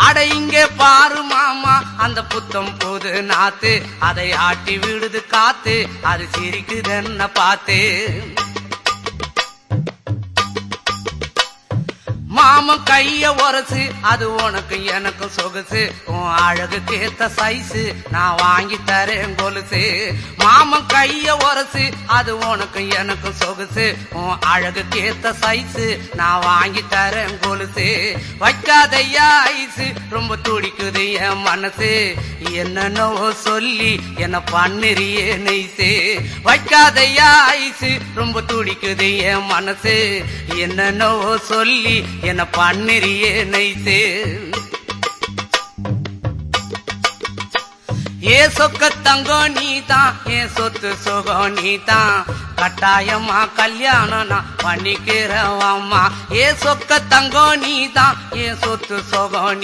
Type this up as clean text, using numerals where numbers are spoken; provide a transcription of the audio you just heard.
அட இங்கே பாரு மாமா அந்த புத்தம் புது நாத்து, அதை ஆட்டி விடுது காத்து, அது சிரிக்குதுன்ன பார்த்து. மாமன் கைய உரசு, அது உனக்கு எனக்கும் சொகுசு, உன் அழகுக்கு ஏத்த சைஸு நான் வாங்கி தரேன் கொலுசு. மாமன் கைய உரசு, அது உனக்கு எனக்கும் சொகுசு, உன் அழகுக்கு ஏத்த சைஸு நான் வாங்கி தரேன் கொலுசு. வைக்காதையா ஐசு, ரொம்ப துடிக்குது என் மனசு, என்னன்னோ சொல்லி என்ன பண்ணிரியே நெய்சு. வைக்காதையா ஐசு, ரொம்ப துடிக்குது என் மனசு, என்னன்னோ சொல்லி என்ன பண்ணிரியே நைசே. ஏ சொக்க தங்கம் நீதான், ஏன் சொத்து சுகம் நீதான், கட்டாயமா கல்யாணம் நான் பண்ணிக்கிறவாமா. ஏ சொக்க தங்கம் நீதான், ஏன் சொத்து சுகம்